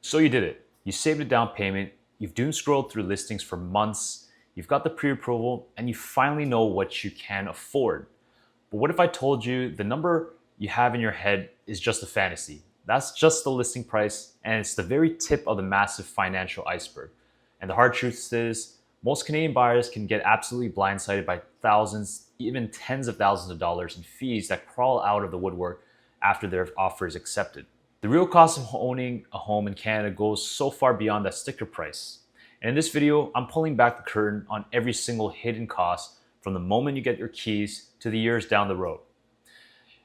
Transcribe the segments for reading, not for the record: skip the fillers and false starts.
So you did it. You saved a down payment, you've doom scrolled through listings for months, you've got the pre-approval, and you finally know what you can afford. But what if I told you the number you have in your head is just a fantasy? That's just the listing price, and it's the very tip of the massive financial iceberg. And the hard truth is, most Canadian buyers can get absolutely blindsided by thousands, even tens of thousands of dollars in fees that crawl out of the woodwork after their offer is accepted. The real cost of owning a home in Canada goes so far beyond that sticker price. And in this video, I'm pulling back the curtain on every single hidden cost from the moment you get your keys to the years down the road.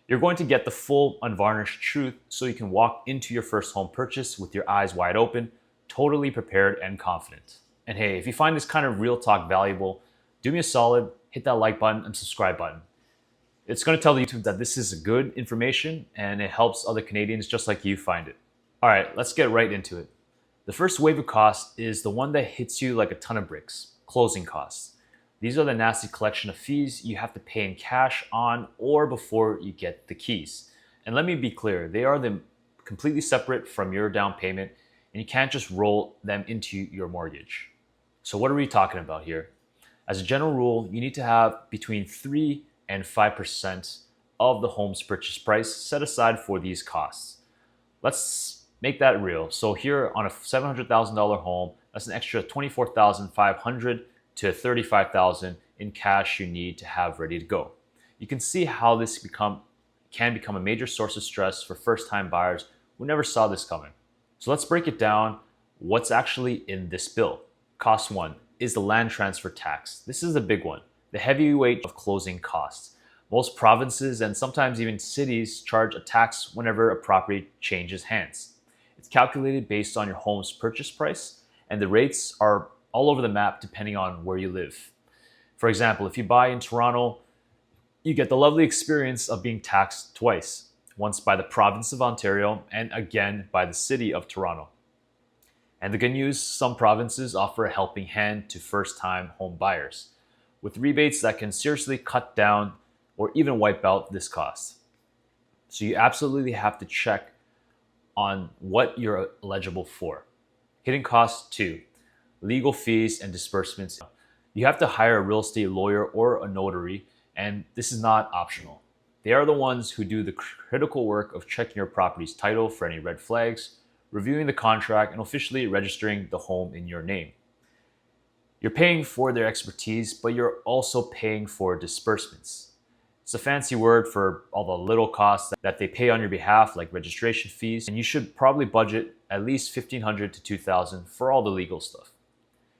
You're going to get the full, unvarnished truth so you can walk into your first home purchase with your eyes wide open, totally prepared and confident. And hey, if you find this kind of real talk valuable, do me a solid, hit that like button and subscribe button. It's going to tell YouTube that this is good information and it helps other Canadians just like you find it. All right, let's get right into it. The first wave of cost is the one that hits you like a ton of bricks: closing costs. These are the nasty collection of fees you have to pay in cash on or before you get the keys. And let me be clear, they are completely separate from your down payment, and you can't just roll them into your mortgage. So what are we talking about here? As a general rule, you need to have between 3 and 5% of the home's purchase price set aside for these costs. Let's make that real. So here on a $700,000 home, that's an extra $24,500 to $35,000 in cash you need to have ready to go. You can see how this can become a major source of stress for first-time buyers who never saw this coming. So let's break it down. What's actually in this bill? Cost one is the land transfer tax. This is the big one, the heavyweight of closing costs. Most provinces and sometimes even cities charge a tax whenever a property changes hands. It's calculated based on your home's purchase price, and the rates are all over the map depending on where you live. For example, if you buy in Toronto, you get the lovely experience of being taxed twice, once by the province of Ontario and again by the city of Toronto. And the good news, some provinces offer a helping hand to first-time home buyers, with rebates that can seriously cut down or even wipe out this cost. So you absolutely have to check on what you're eligible for. Hidden costs two, legal fees and disbursements. You have to hire a real estate lawyer or a notary, and this is not optional. They are the ones who do the critical work of checking your property's title for any red flags, reviewing the contract, and officially registering the home in your name. You're paying for their expertise, but you're also paying for disbursements. It's a fancy word for all the little costs that they pay on your behalf, like registration fees, and you should probably budget at least $1,500 to $2,000 for all the legal stuff.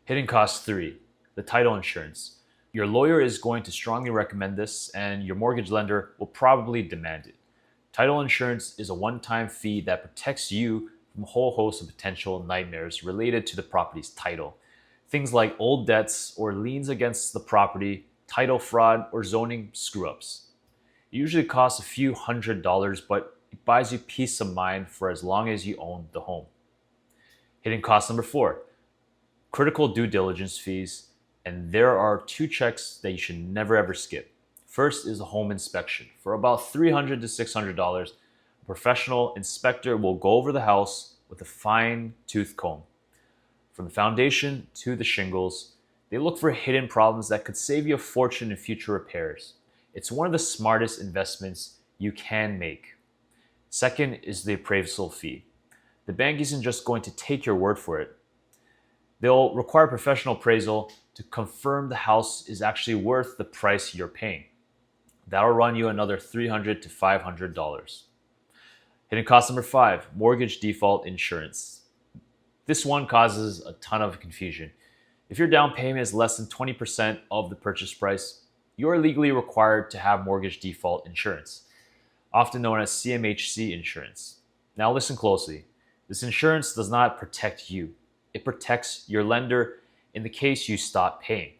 Hidden cost three, the title insurance. Your lawyer is going to strongly recommend this, and your mortgage lender will probably demand it. Title insurance is a one-time fee that protects you from a whole host of potential nightmares related to the property's title. Things like old debts or liens against the property, title fraud, or zoning screw-ups. It usually costs a few $100s, but it buys you peace of mind for as long as you own the home. Hidden cost number four, critical due diligence fees, and there are two checks that you should never ever skip. First is a home inspection. For about $300 to $600, a professional inspector will go over the house with a fine-tooth comb. From the foundation to the shingles, they look for hidden problems that could save you a fortune in future repairs. It's one of the smartest investments you can make. Second is the appraisal fee. The bank isn't just going to take your word for it. They'll require professional appraisal to confirm the house is actually worth the price you're paying. That'll run you another $300 to $500. Hidden cost number five, mortgage default insurance. This one causes a ton of confusion. If your down payment is less than 20% of the purchase price, you're legally required to have mortgage default insurance, often known as CMHC insurance. Now listen closely. This insurance does not protect you. It protects your lender in the case you stop paying.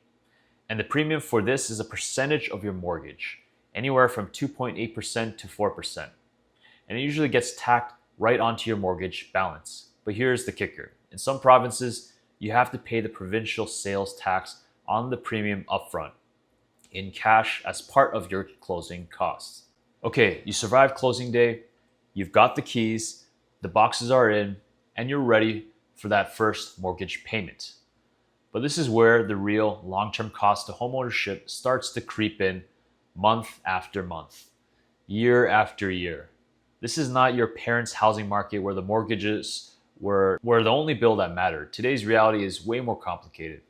And the premium for this is a percentage of your mortgage, anywhere from 2.8% to 4%. And it usually gets tacked right onto your mortgage balance. But here's the kicker. In some provinces, you have to pay the provincial sales tax on the premium upfront in cash as part of your closing costs. Okay, you survived closing day, you've got the keys, the boxes are in, and you're ready for that first mortgage payment. But this is where the real long-term cost of homeownership starts to creep in month after month, year after year. This is not your parents' housing market where the mortgages were the only bill that mattered. Today's reality is way more complicated.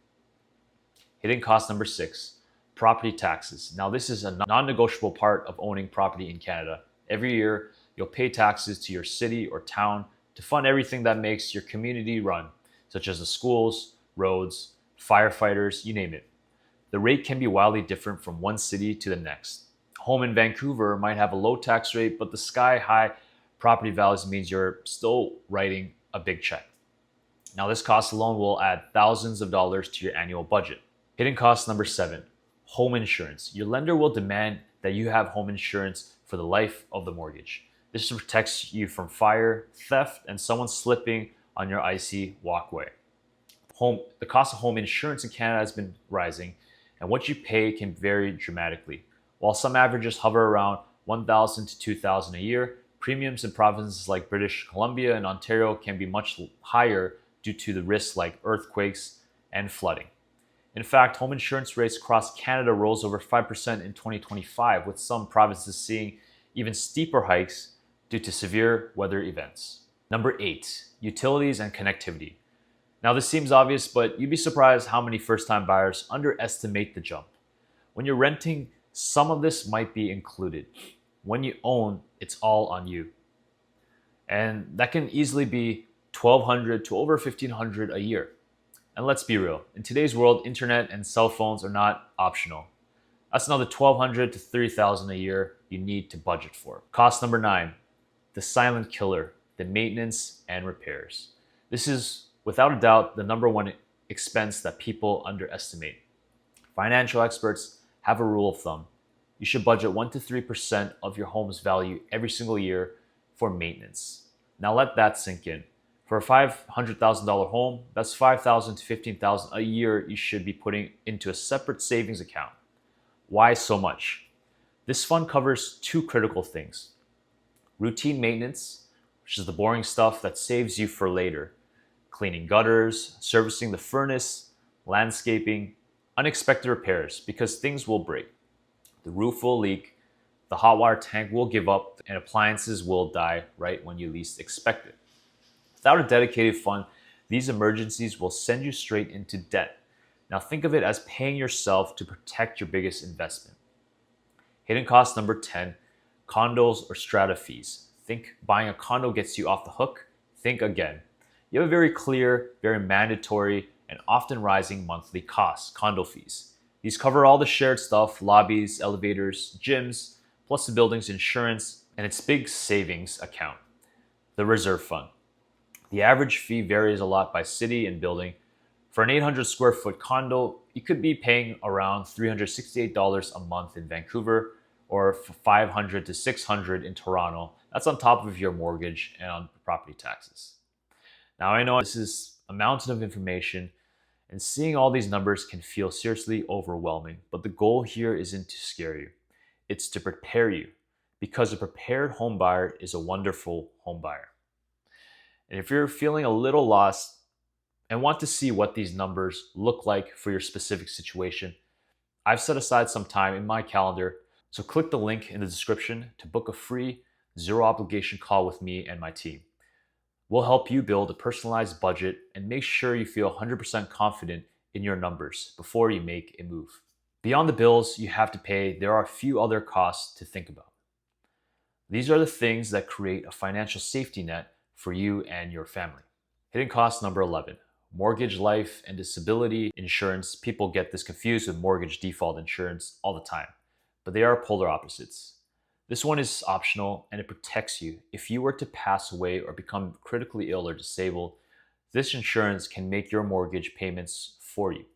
Hidden cost number 6, property taxes. Now, this is a non-negotiable part of owning property in Canada. Every year, you'll pay taxes to your city or town to fund everything that makes your community run, such as the schools, roads, firefighters, you name it. The rate can be wildly different from one city to the next. A home in Vancouver might have a low tax rate, but the sky-high property values means you're still writing a big check. Now, this cost alone will add thousands of dollars to your annual budget. Hidden cost number 7, home insurance. Your lender will demand that you have home insurance for the life of the mortgage. This protects you from fire, theft, and someone slipping on your icy walkway. The cost of home insurance in Canada has been rising, and what you pay can vary dramatically. While some averages hover around $1,000 to $2,000 a year, premiums in provinces like British Columbia and Ontario can be much higher due to the risks like earthquakes and flooding. In fact, home insurance rates across Canada rose over 5% in 2025, with some provinces seeing even steeper hikes due to severe weather events. Number 8, utilities and connectivity. Now, this seems obvious, but you'd be surprised how many first-time buyers underestimate the jump. When you're renting, some of this might be included. When you own, it's all on you. And that can easily be $1,200 to over $1,500 a year. And let's be real, in today's world, internet and cell phones are not optional. That's another $1,200 to $3,000 a year you need to budget for. Cost number 9, the silent killer, the maintenance and repairs. This is, without a doubt, the number one expense that people underestimate. Financial experts have a rule of thumb. You should budget 1 to 3% of your home's value every single year for maintenance. Now let that sink in. For a $500,000 home, that's $5,000 to $15,000 a year you should be putting into a separate savings account. Why so much? This fund covers 2 critical things. Routine maintenance, which is the boring stuff that saves you for later. Cleaning gutters, servicing the furnace, landscaping, unexpected repairs, because things will break. The roof will leak, the hot water tank will give up, and appliances will die right when you least expect it. Without a dedicated fund, these emergencies will send you straight into debt. Now think of it as paying yourself to protect your biggest investment. Hidden cost number 10, condos or strata fees. Think buying a condo gets you off the hook? Think again. You have a very clear, very mandatory, and often rising monthly costs, condo fees. These cover all the shared stuff, lobbies, elevators, gyms, plus the building's insurance and its big savings account, the reserve fund. The average fee varies a lot by city and building. For an 800 square foot condo, you could be paying around $368 a month in Vancouver or $500 to $600 in Toronto. That's on top of your mortgage and on property taxes. Now I know this is a mountain of information and seeing all these numbers can feel seriously overwhelming, but the goal here isn't to scare you. It's to prepare you, because a prepared home buyer is a wonderful home buyer. And if you're feeling a little lost and want to see what these numbers look like for your specific situation, I've set aside some time in my calendar, so click the link in the description to book a free, zero obligation call with me and my team. We'll help you build a personalized budget and make sure you feel 100% confident in your numbers before you make a move. Beyond the bills you have to pay, there are a few other costs to think about. These are the things that create a financial safety net for you and your family. Hidden cost number 11, mortgage, life, and disability insurance. People get this confused with mortgage default insurance all the time, but they are polar opposites. This one is optional and it protects you. If you were to pass away or become critically ill or disabled, this insurance can make your mortgage payments for you.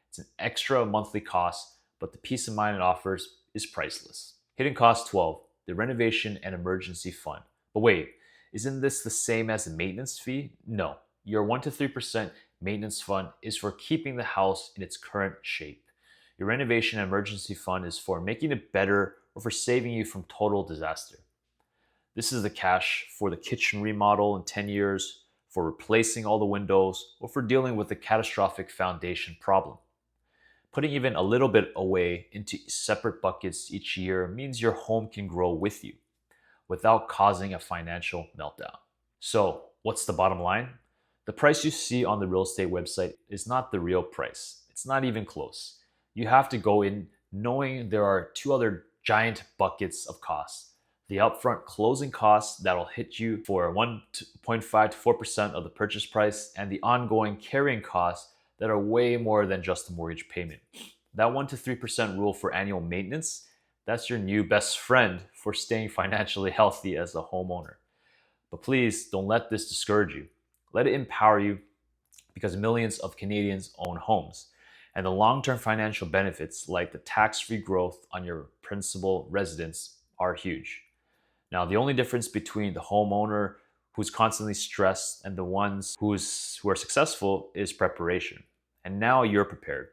It's an extra monthly cost, but the peace of mind it offers is priceless. Hidden cost 12, the renovation and emergency fund. But wait, isn't this the same as the maintenance fee? No, your 1 to 3% maintenance fund is for keeping the house in its current shape. Your renovation and emergency fund is for making it better or for saving you from total disaster. This is the cash for the kitchen remodel in 10 years, for replacing all the windows, or for dealing with a catastrophic foundation problem. Putting even a little bit away into separate buckets each year means your home can grow with you without causing a financial meltdown. So, what's the bottom line? The price you see on the real estate website is not the real price. It's not even close. You have to go in knowing there are two other giant buckets of costs: the upfront closing costs that'll hit you for 1.5 to 4% of the purchase price, and the ongoing carrying costs that are way more than just the mortgage payment. That 1 to 3% rule for annual maintenance, that's your new best friend for staying financially healthy as a homeowner. But please don't let this discourage you. Let it empower you, because millions of Canadians own homes. And the long-term financial benefits, like the tax-free growth on your principal residence, are huge. Now, the only difference between the homeowner who's constantly stressed and the ones who are successful is preparation. And now you're prepared.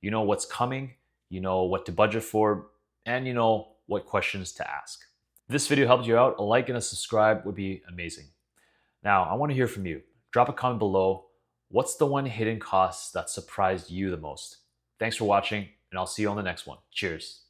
You know what's coming, you know what to budget for, and you know what questions to ask. If this video helped you out, a like and a subscribe would be amazing. Now, I want to hear from you. Drop a comment below. What's the one hidden cost that surprised you the most? Thanks for watching, and I'll see you on the next one. Cheers.